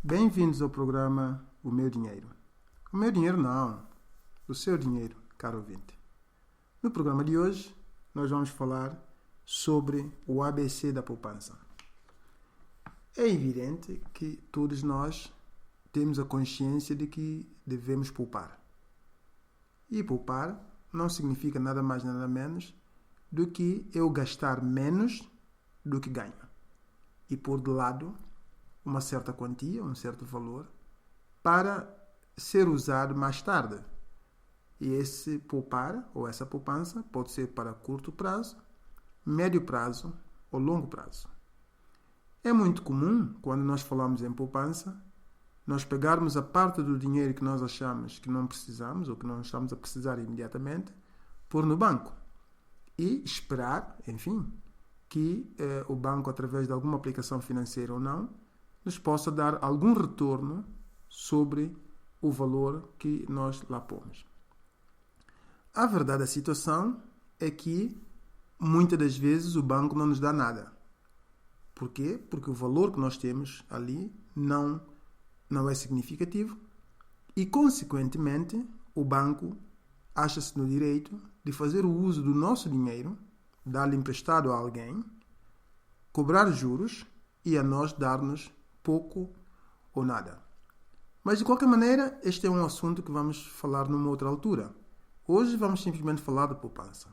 Bem-vindos ao programa O Meu Dinheiro. O meu dinheiro não, o seu dinheiro, caro ouvinte. No programa de hoje, nós vamos falar sobre o ABC da poupança. É evidente que todos nós temos a consciência de que devemos poupar. E poupar não significa nada mais nada menos do que eu gastar menos do que ganho e pôr de lado uma certa quantia, um certo valor, para ser usado mais tarde. E esse poupar, ou essa poupança, pode ser para curto prazo, médio prazo ou longo prazo. É muito comum, quando nós falamos em poupança, nós pegarmos a parte do dinheiro que nós achamos que não precisamos, ou que não estamos a precisar imediatamente, pôr no banco. E esperar, enfim, que o banco, através de alguma aplicação financeira ou não, nos possa dar algum retorno sobre o valor que nós lá pomos. A verdade da situação é que muitas das vezes o banco não nos dá nada. Por quê? Porque o valor que nós temos ali não é significativo e, consequentemente, o banco acha-se no direito de fazer o uso do nosso dinheiro, dar-lhe emprestado a alguém, cobrar juros e a nós dar-nos pouco ou nada. Mas, de qualquer maneira, este é um assunto que vamos falar numa outra altura. Hoje vamos simplesmente falar da poupança.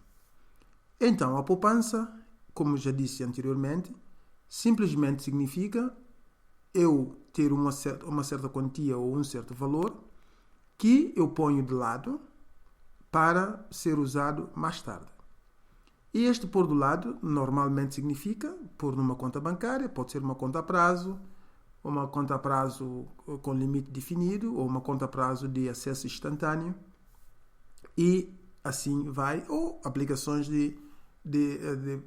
Então, a poupança, como já disse anteriormente, simplesmente significa eu ter uma certa quantia ou um certo valor que eu ponho de lado para ser usado mais tarde. E este pôr do lado normalmente significa pôr numa conta bancária, pode ser uma conta a prazo, uma conta a prazo com limite definido ou uma conta a prazo de acesso instantâneo e assim vai, ou aplicações de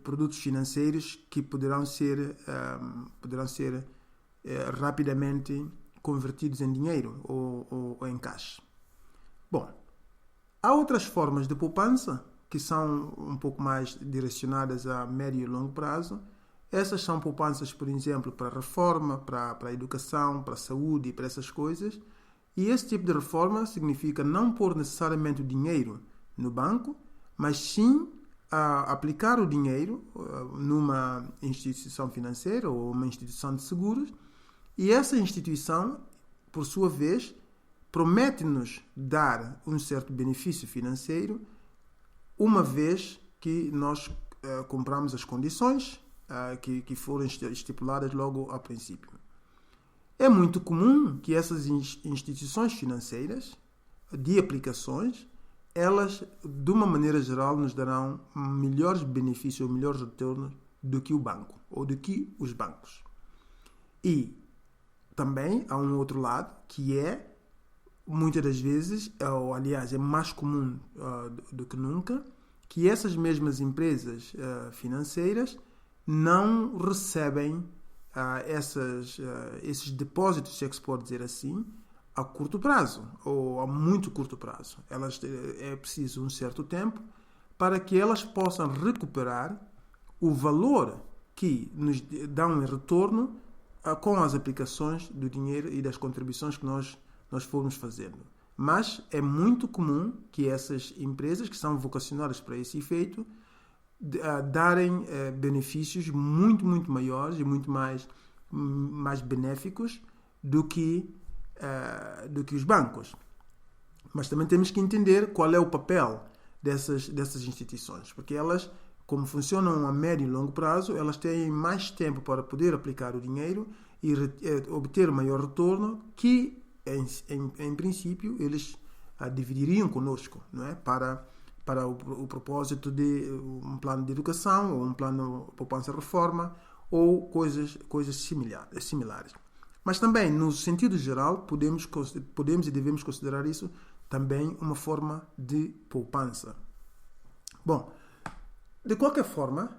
produtos financeiros que poderão ser rapidamente convertidos em dinheiro ou em cash. Bom, há outras formas de poupança que são um pouco mais direcionadas a médio e longo prazo. Essas são poupanças, por exemplo, para a reforma, para a educação, para a saúde e para essas coisas. E esse tipo de reforma significa não pôr necessariamente o dinheiro no banco, mas sim aplicar o dinheiro numa instituição financeira ou uma instituição de seguros. E essa instituição, por sua vez, promete-nos dar um certo benefício financeiro uma vez que nós compramos as condições que foram estipuladas logo ao princípio. É muito comum que essas instituições financeiras de aplicações, elas, de uma maneira geral, nos darão melhores benefícios ou melhores retornos do que o banco ou do que os bancos. E também há um outro lado que é, muitas das vezes, ou aliás, é mais comum do que nunca, que essas mesmas empresas financeiras não recebem esses depósitos, se é que se pode dizer assim, a curto prazo ou a muito curto prazo. É preciso um certo tempo para que elas possam recuperar o valor que nos dão em retorno com as aplicações do dinheiro e das contribuições que nós formos fazendo. Mas é muito comum que essas empresas que são vocacionadas para esse efeito darem benefícios muito, muito maiores e muito mais benéficos do que os bancos. Mas também temos que entender qual é o papel dessas instituições, porque elas, como funcionam a médio e longo prazo, elas têm mais tempo para poder aplicar o dinheiro e obter maior retorno que, em princípio, eles dividiriam conosco, não é? Para o propósito de um plano de educação ou um plano de poupança-reforma ou coisas similares. Mas também, no sentido geral, podemos e devemos considerar isso também uma forma de poupança. Bom, de qualquer forma,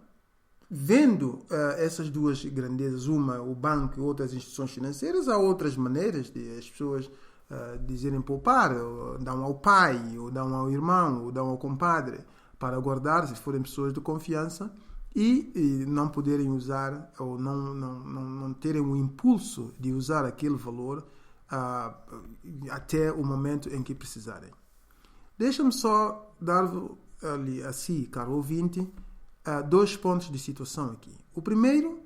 vendo essas duas grandezas, uma o banco e outra as instituições financeiras, há outras maneiras de as pessoas dizerem poupar, ou dão ao pai, ou dão ao irmão, ou dão ao compadre, para guardar, se forem pessoas de confiança, e não poderem usar ou não terem o impulso de usar aquele valor até o momento em que precisarem. Deixa-me só dar-lhe assim, caro ouvinte, 2 pontos de situação aqui. O primeiro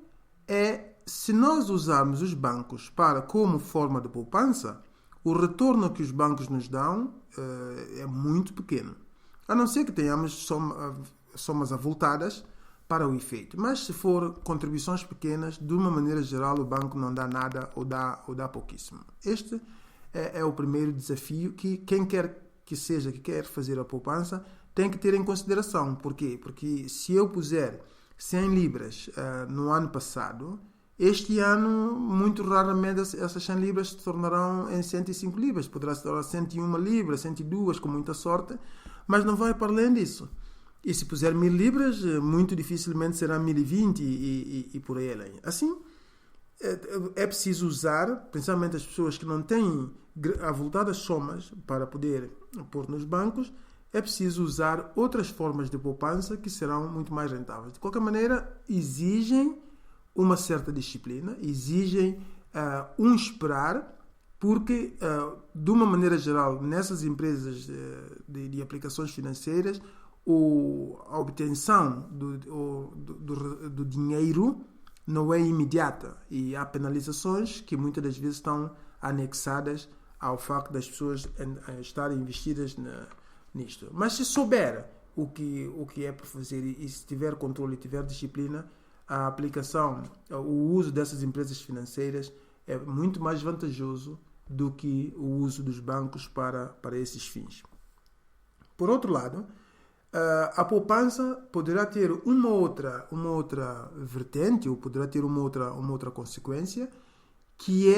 é, se nós usarmos os bancos como forma de poupança, o retorno que os bancos nos dão é muito pequeno. A não ser que tenhamos somas avultadas para o efeito. Mas se for contribuições pequenas, de uma maneira geral, o banco não dá nada ou dá pouquíssimo. Este é o primeiro desafio que quem quer que quer fazer a poupança tem que ter em consideração. Por quê? Porque se eu puser 100 libras no ano passado, este ano, muito raramente, essas 100 libras se tornarão em 105 libras. Poderá se tornar 101 libras, 102, com muita sorte, mas não vai para além disso. E se puser 1000 libras, muito dificilmente será 1020 e por aí além. Assim, é preciso usar, principalmente as pessoas que não têm avultadas somas para poder pôr nos bancos, é preciso usar outras formas de poupança que serão muito mais rentáveis. De qualquer maneira, exigem uma certa disciplina, exigem um esperar, porque, de uma maneira geral, nessas empresas de aplicações financeiras, a obtenção do dinheiro não é imediata e há penalizações que muitas das vezes estão anexadas ao facto das pessoas estarem investidas nisto. Mas se souber o que é para fazer e se tiver controle e tiver disciplina, a aplicação, o uso dessas empresas financeiras é muito mais vantajoso do que o uso dos bancos para esses fins. Por outro lado, a poupança poderá ter uma outra vertente, ou poderá ter uma outra consequência, que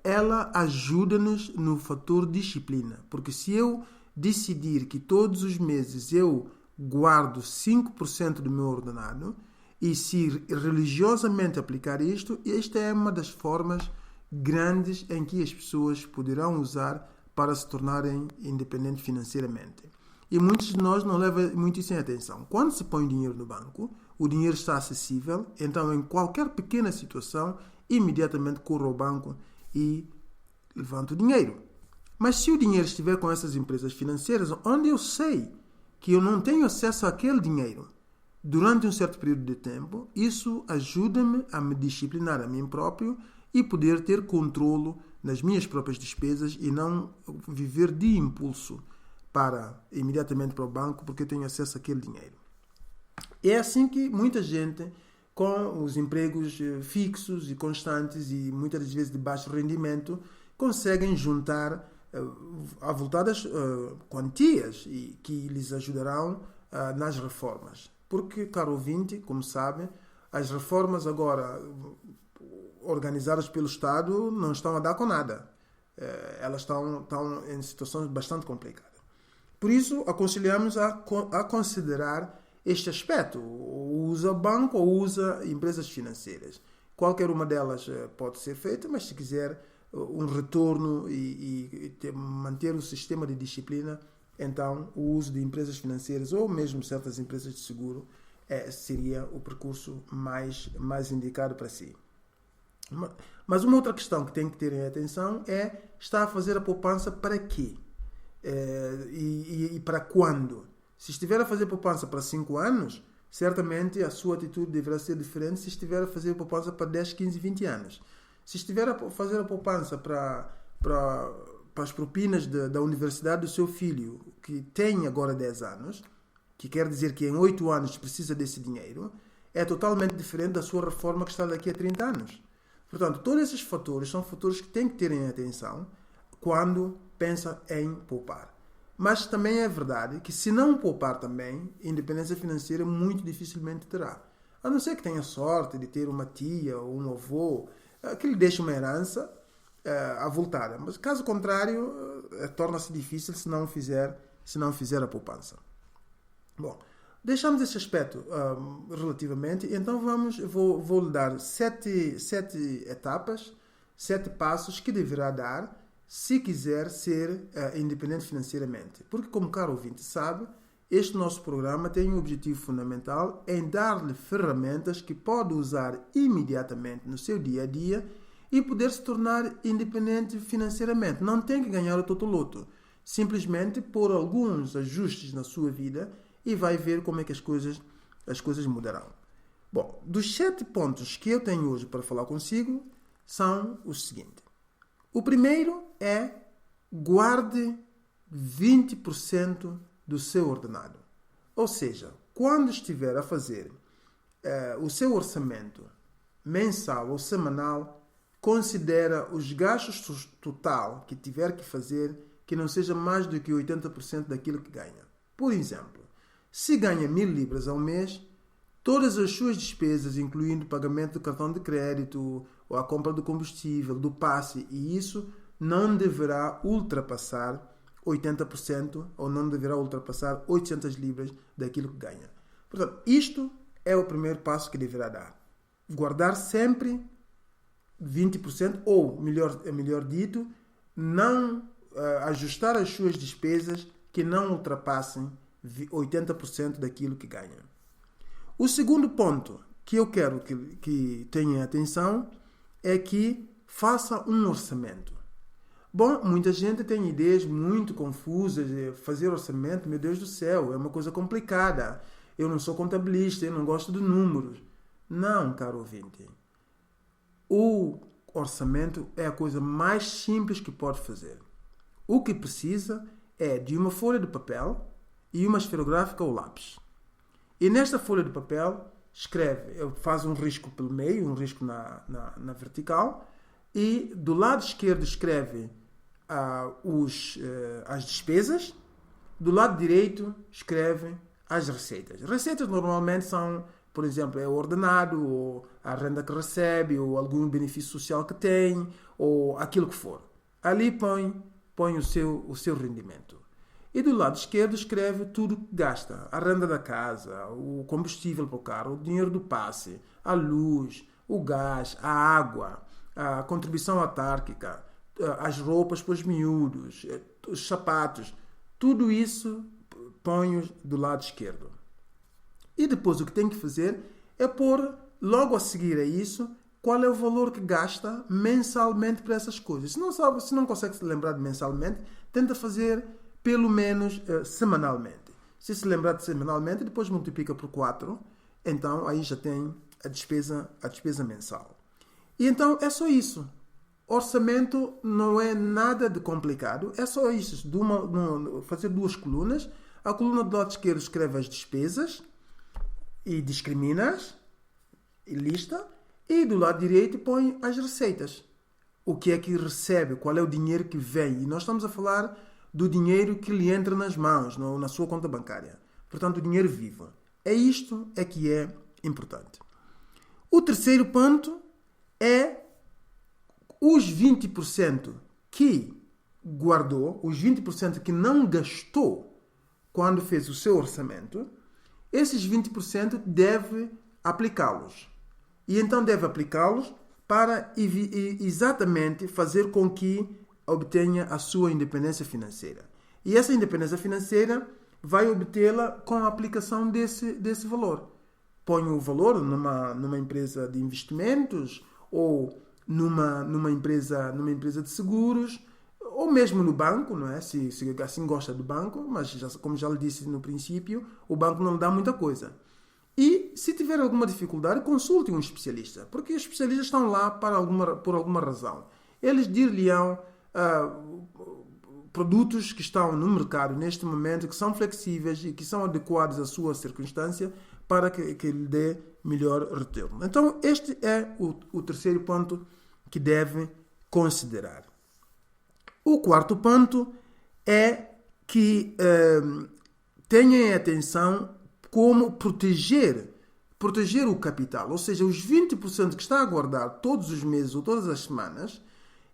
ela ajuda-nos no fator disciplina. Porque se eu decidir que todos os meses eu guardo 5% do meu ordenado, e se religiosamente aplicar isto, esta é uma das formas grandes em que as pessoas poderão usar para se tornarem independentes financeiramente. E muitos de nós não levam muito isso em atenção. Quando se põe dinheiro no banco, o dinheiro está acessível, então em qualquer pequena situação, imediatamente corro ao banco e levanto o dinheiro. Mas se o dinheiro estiver com essas empresas financeiras, onde eu sei que eu não tenho acesso àquele dinheiro durante um certo período de tempo, isso ajuda-me a me disciplinar a mim próprio e poder ter controlo nas minhas próprias despesas e não viver de impulso imediatamente para o banco porque eu tenho acesso àquele dinheiro. É assim que muita gente, com os empregos fixos e constantes e muitas das vezes de baixo rendimento, conseguem juntar avultadas quantias e que lhes ajudarão nas reformas. Porque, caro ouvinte, como sabe, as reformas agora organizadas pelo Estado não estão a dar com nada. Elas estão em situações bastante complicadas. Por isso, aconselhamos a considerar este aspecto. Ou usa banco ou usa empresas financeiras. Qualquer uma delas pode ser feita, mas se quiser um retorno e manter o sistema de disciplina, então o uso de empresas financeiras ou mesmo certas empresas de seguro seria o percurso mais indicado para si. Mas uma outra questão que tem que ter em atenção é: está a fazer a poupança para quê? E para quando? Se estiver a fazer poupança para 5 anos, certamente a sua atitude deverá ser diferente se estiver a fazer poupança para 10, 15, 20 anos. Se estiver a fazer a poupança para as propinas da universidade do seu filho, que tem agora 10 anos, que quer dizer que em 8 anos precisa desse dinheiro, é totalmente diferente da sua reforma que está daqui a 30 anos. Portanto, todos esses fatores são fatores que tem que ter em atenção quando pensa em poupar. Mas também é verdade que se não poupar também, independência financeira muito dificilmente terá. A não ser que tenha sorte de ter uma tia ou um avô que lhe deixe uma herança avultada. Mas caso contrário, torna-se difícil se não fizer a poupança. Bom, deixamos esse aspecto relativamente, então vou lhe dar 7 etapas, 7 passos que deverá dar se quiser ser independente financeiramente. Porque, como o caro ouvinte sabe, este nosso programa tem um objetivo fundamental em dar-lhe ferramentas que pode usar imediatamente no seu dia a dia e poder se tornar independente financeiramente. Não tem que ganhar o totoloto. Simplesmente pôr alguns ajustes na sua vida e vai ver como é que as coisas mudarão. Bom, dos 7 pontos que eu tenho hoje para falar consigo são os seguintes. O primeiro é guarde 20% do seu ordenado. Ou seja, quando estiver a fazer o seu orçamento mensal ou semanal, considera os gastos total que tiver que fazer que não seja mais do que 80% daquilo que ganha. Por exemplo, se ganha 1.000 libras ao mês, todas as suas despesas, incluindo o pagamento do cartão de crédito, ou a compra do combustível, do passe, e isso não deverá ultrapassar 80% ou não deverá ultrapassar 800 libras daquilo que ganha. Portanto, isto é o primeiro passo que deverá dar. Guardar sempre 20% ou, melhor dito, não ajustar as suas despesas que não ultrapassem 80% daquilo que ganha. O segundo ponto que eu quero que tenha atenção é que faça um orçamento. Bom, muita gente tem ideias muito confusas de fazer orçamento. Meu Deus do céu, é uma coisa complicada. Eu não sou contabilista, eu não gosto de números. Não, caro ouvinte. O orçamento é a coisa mais simples que pode fazer. O que precisa é de uma folha de papel e uma esferográfica ou lápis. E nesta folha de papel faz um risco pelo meio, um risco na vertical, e do lado esquerdo escreve as despesas, do lado direito escreve as receitas. Receitas normalmente são, por exemplo, o ordenado, ou a renda que recebe, ou algum benefício social que tem, ou aquilo que for. Ali põe o seu rendimento. E do lado esquerdo escreve tudo que gasta. A renda da casa, o combustível para o carro, o dinheiro do passe, a luz, o gás, a água, a contribuição autárquica, as roupas para os miúdos, os sapatos. Tudo isso põe do lado esquerdo. E depois o que tem que fazer é pôr, logo a seguir a isso, qual é o valor que gasta mensalmente para essas coisas. Se não consegue se lembrar de mensalmente, tenta fazer pelo menos semanalmente. Se lembrar de semanalmente, depois multiplica por 4, então aí já tem a despesa mensal. E então é só isso. Orçamento não é nada de complicado, é só isso. Fazer 2 colunas. A coluna do lado esquerdo escreve as despesas e discrimina-as, e lista, e do lado direito põe as receitas. O que é que recebe, qual é o dinheiro que vem. E nós estamos a falar do dinheiro que lhe entra nas mãos, na sua conta bancária. Portanto, o dinheiro vivo. Isto que é importante. O terceiro ponto é os 20% que guardou, os 20% que não gastou quando fez o seu orçamento, esses 20% deve aplicá-los. E então deve aplicá-los para exatamente fazer com que obtenha a sua independência financeira. E essa independência financeira vai obtê-la com a aplicação desse valor. Põe o valor numa empresa de investimentos ou numa empresa de seguros, ou mesmo no banco, não é? Se assim gosta do banco, mas como já lhe disse no princípio, o banco não lhe dá muita coisa. E se tiver alguma dificuldade, consulte um especialista, porque os especialistas estão lá por alguma razão. Eles dir-lhe-ão produtos que estão no mercado neste momento, que são flexíveis e que são adequados à sua circunstância para que lhe dê melhor retorno. Então, este é o terceiro ponto que deve considerar. O quarto ponto é que tenham atenção como proteger o capital. Ou seja, os 20% que está a guardar todos os meses ou todas as semanas,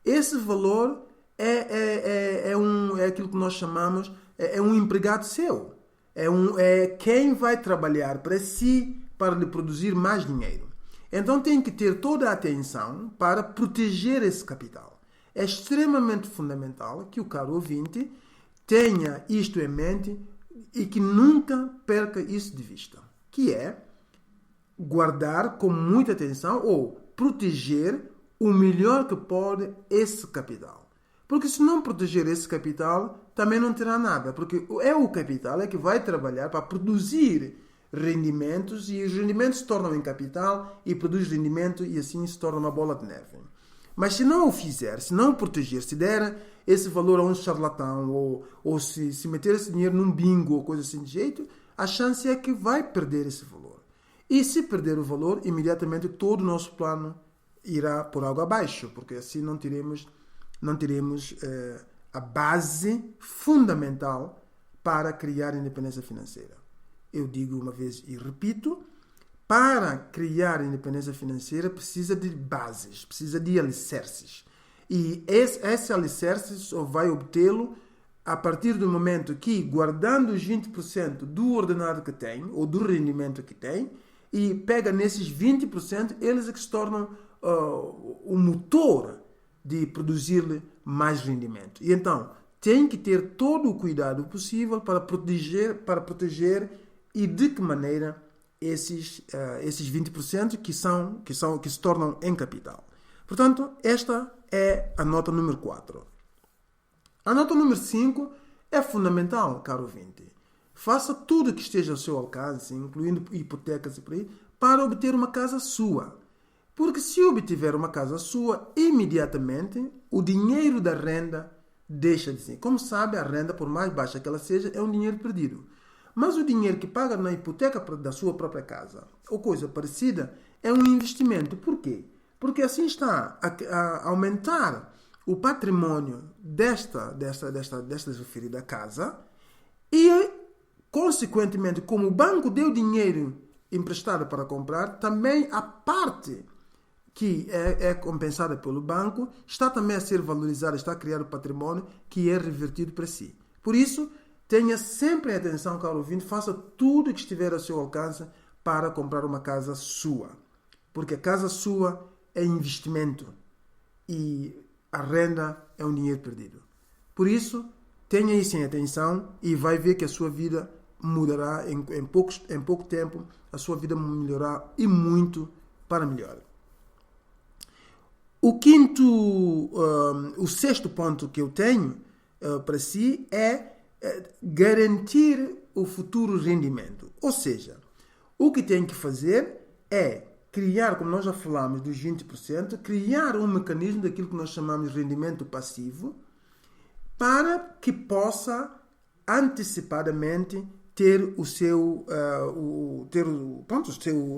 esse valor é aquilo que nós chamamos, é um empregado seu. É quem vai trabalhar para si para lhe produzir mais dinheiro. Então tem que ter toda a atenção para proteger esse capital. É extremamente fundamental que o caro ouvinte tenha isto em mente e que nunca perca isso de vista, que é guardar com muita atenção ou proteger o melhor que pode esse capital. Porque se não proteger esse capital, também não terá nada, porque é o capital que vai trabalhar para produzir rendimentos e os rendimentos se tornam em capital e produz rendimento e assim se torna uma bola de neve. Mas se não o fizer, se não o proteger, se der esse valor a um charlatão ou se meter esse dinheiro num bingo ou coisa assim de jeito, a chance é que vai perder esse valor. E se perder o valor, imediatamente todo o nosso plano irá por água abaixo, porque assim não teremos a base fundamental para criar independência financeira. Eu digo uma vez e repito, para criar independência financeira precisa de bases, precisa de alicerces. E esse alicerce só vai obtê-lo a partir do momento que, guardando os 20% do ordenado que tem, ou do rendimento que tem, e pega nesses 20%, eles é que se tornam o motor de produzir mais rendimento. E então, tem que ter todo o cuidado possível para proteger e de que maneira esses 20% que se tornam em capital. Portanto, esta é a nota número 4. A nota número 5 é fundamental, caro ouvinte. Faça tudo o que esteja ao seu alcance, incluindo hipotecas e por aí, para obter uma casa sua. Porque se obtiver uma casa sua, imediatamente o dinheiro da renda deixa de ser. Como sabe, a renda, por mais baixa que ela seja, é um dinheiro perdido. Mas o dinheiro que paga na hipoteca da sua própria casa, ou coisa parecida, é um investimento. Por quê? Porque assim está a aumentar o patrimônio desta referida casa e, consequentemente, como o banco deu dinheiro emprestado para comprar, também a parte que é compensada pelo banco está também a ser valorizada, está a criar o patrimônio que é revertido para si. Por isso, tenha sempre atenção, caro ouvinte, faça tudo o que estiver ao seu alcance para comprar uma casa sua. Porque a casa sua é investimento e a renda é um dinheiro perdido. Por isso, tenha isso em atenção e vai ver que a sua vida mudará em pouco tempo, a sua vida melhorará e muito para melhor. O sexto ponto que eu tenho para si é garantir o futuro rendimento. Ou seja, o que tem que fazer é criar, como nós já falamos dos 20%, criar um mecanismo daquilo que nós chamamos de rendimento passivo para que possa antecipadamente ter o seu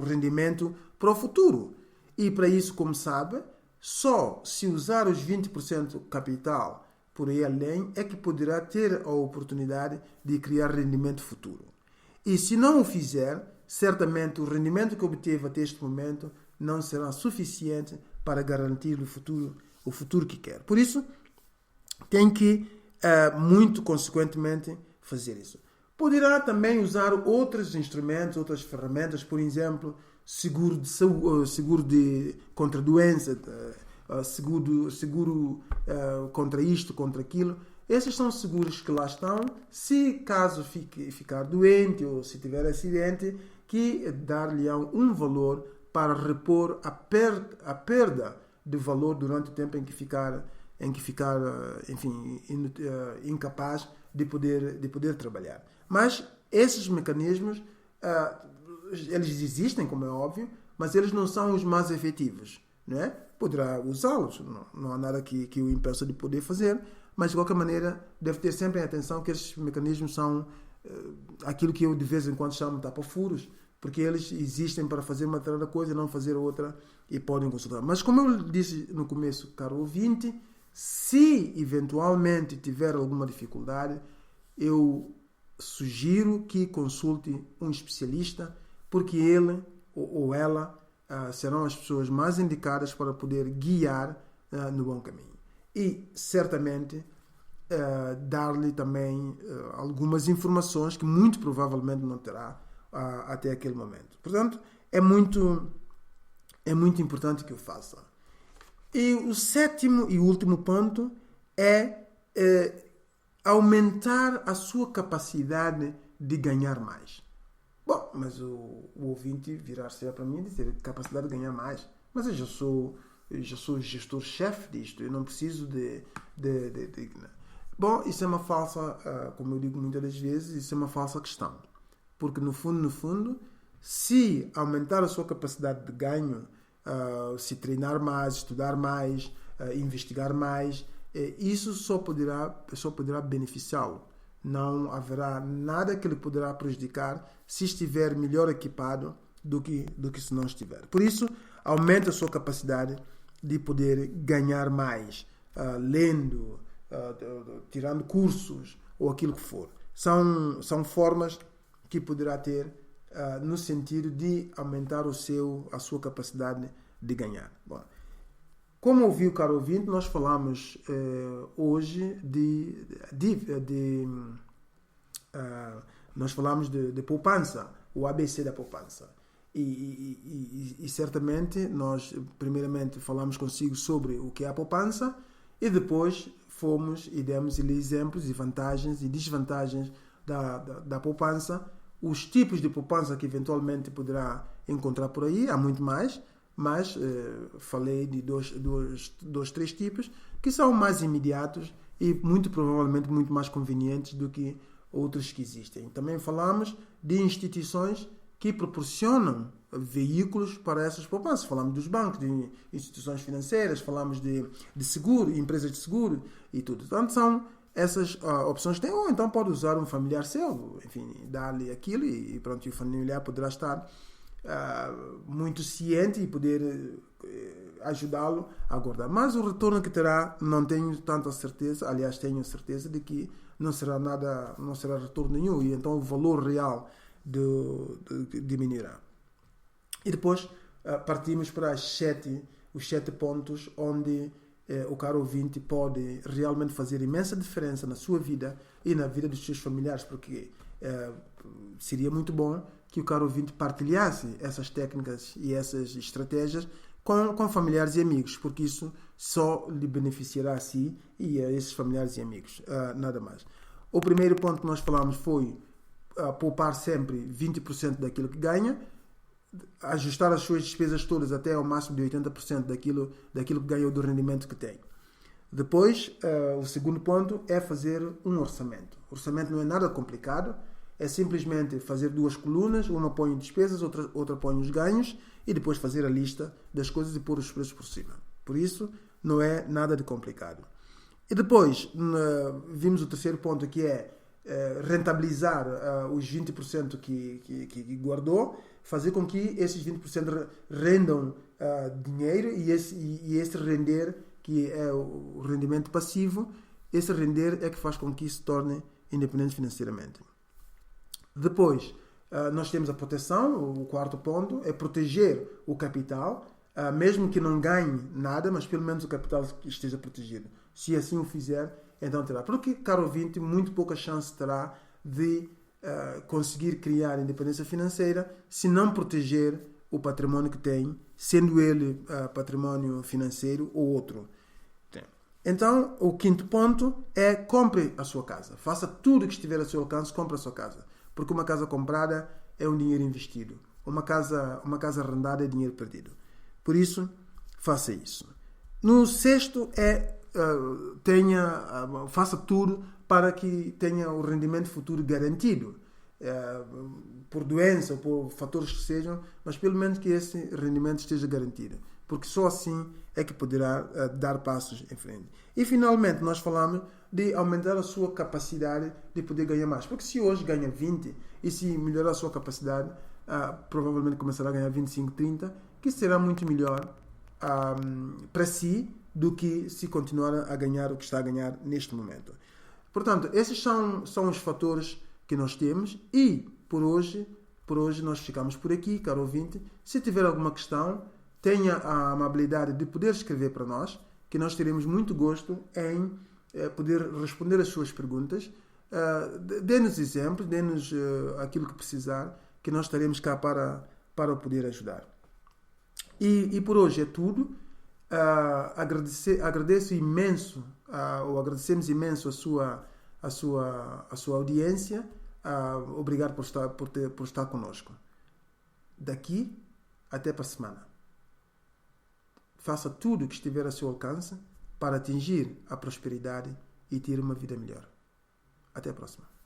rendimento para o futuro. E para isso, como sabe, só se usar os 20% capital por aí além é que poderá ter a oportunidade de criar rendimento futuro. E se não o fizer, certamente o rendimento que obteve até este momento não será suficiente para garantir o futuro que quer. Por isso, tem que, muito consequentemente, fazer isso. Poderá também usar outros instrumentos, outras ferramentas, por exemplo, seguro de saúde, seguro contra doença, seguro contra isto, contra aquilo. Esses são seguros que lá estão, se caso ficar doente ou se tiver acidente, que dar-lhe um valor para repor a perda de valor durante o tempo em que ficar enfim, incapaz de poder trabalhar. Mas esses mecanismos, eles existem, como é óbvio, mas eles não são os mais efetivos, não é? Poderá usá-los, não há nada que o impeça de poder fazer, mas de qualquer maneira deve ter sempre em atenção que esses mecanismos são aquilo que eu de vez em quando chamo de tapa-furos, porque eles existem para fazer uma determinada coisa e não fazer outra e podem consultar. Mas como eu disse no começo, caro ouvinte, se eventualmente tiver alguma dificuldade, eu sugiro que consulte um especialista, porque ele ou ela serão as pessoas mais indicadas para poder guiar no bom caminho. E, certamente, dar-lhe também algumas informações que muito provavelmente não terá até aquele momento. Portanto, é muito importante que o faça. E o sétimo e último ponto é aumentar a sua capacidade de ganhar mais. Bom, mas o ouvinte virar-se para mim e dizer capacidade de ganhar mais. Mas eu já sou gestor-chefe disto, eu não preciso de. Bom, isso é uma falsa, como eu digo muitas das vezes, isso é uma falsa questão. Porque no fundo, se aumentar a sua capacidade de ganho, se treinar mais, estudar mais, investigar mais, isso só poderá beneficiá-lo. Não haverá nada que lhe poderá prejudicar se estiver melhor equipado do que se não estiver. Por isso, aumenta a sua capacidade de poder ganhar mais, lendo, tirando cursos ou aquilo que for. São formas que poderá ter no sentido de aumentar a sua capacidade de ganhar. Bom, como ouviu, caro ouvinte, nós falamos hoje nós falamos de poupança, o ABC da poupança. E certamente nós primeiramente falamos consigo sobre o que é a poupança e depois fomos e demos-lhe exemplos e vantagens e desvantagens da poupança, os tipos de poupança que eventualmente poderá encontrar por aí, há muito mais, mas falei de três tipos que são mais imediatos e muito provavelmente muito mais convenientes do que outros que existem. Também falamos de instituições que proporcionam veículos para essas poupanças. Falamos dos bancos, de instituições financeiras, falamos de seguro, empresas de seguro e tudo. Portanto, são essas opções que tem, ou então pode usar um familiar seu, enfim, dar-lhe aquilo e pronto, o familiar poderá estar muito ciente e poder ajudá-lo a guardar. Mas o retorno que terá, não tenho tanta certeza, aliás, tenho certeza de que não será retorno nenhum e então o valor real diminuirá. E depois partimos para os 7 pontos onde o caro ouvinte pode realmente fazer imensa diferença na sua vida e na vida dos seus familiares, porque seria muito bom que o caro ouvinte partilhasse essas técnicas e essas estratégias com familiares e amigos, porque isso só lhe beneficiará a si e a esses familiares e amigos, nada mais. O primeiro ponto que nós falamos foi poupar sempre 20% daquilo que ganha, ajustar as suas despesas todas até ao máximo de 80% daquilo que ganhou do rendimento que tem. Depois, o segundo ponto é fazer um orçamento. O orçamento não é nada complicado, é simplesmente fazer 2 colunas, uma põe despesas, outra põe os ganhos e depois fazer a lista das coisas e pôr os preços por cima. Por isso, não é nada de complicado. E depois, vimos o terceiro ponto, que é rentabilizar os 20% que guardou, fazer com que esses 20% rendam dinheiro e esse render, que é o rendimento passivo, esse render é que faz com que se torne independente financeiramente. Depois, nós temos a proteção, o quarto ponto, é proteger o capital, mesmo que não ganhe nada, mas pelo menos o capital esteja protegido. Se assim o fizer, então terá. Porque, caro ouvinte, muito pouca chance terá de conseguir criar independência financeira se não proteger o patrimônio que tem, sendo ele patrimônio financeiro ou outro. Então, o quinto ponto é compre a sua casa. Faça tudo que estiver ao seu alcance, compre a sua casa. Porque uma casa comprada é um dinheiro investido. Uma casa arrendada é dinheiro perdido. Por isso, faça isso. No sexto faça tudo para que tenha o rendimento futuro garantido. Por doença ou por fatores que sejam, mas pelo menos que esse rendimento esteja garantido. Porque só assim é que poderá dar passos em frente. E finalmente nós falamos de aumentar a sua capacidade de poder ganhar mais. Porque se hoje ganha 20 e se melhorar a sua capacidade, provavelmente começará a ganhar 25, 30, que será muito melhor para si do que se continuar a ganhar o que está a ganhar neste momento. Portanto, esses são os fatores que nós temos e por hoje nós ficamos por aqui, caro ouvinte. Se tiver alguma questão, tenha a amabilidade de poder escrever para nós, que nós teremos muito gosto em poder responder as suas perguntas. Dê-nos exemplos, dê-nos aquilo que precisar, que nós estaremos cá para o poder ajudar. E por hoje é tudo. Agradecemos imenso a sua audiência. Obrigado por estar conosco. Daqui até para a semana. Faça tudo o que estiver a seu alcance para atingir a prosperidade e ter uma vida melhor. Até a próxima.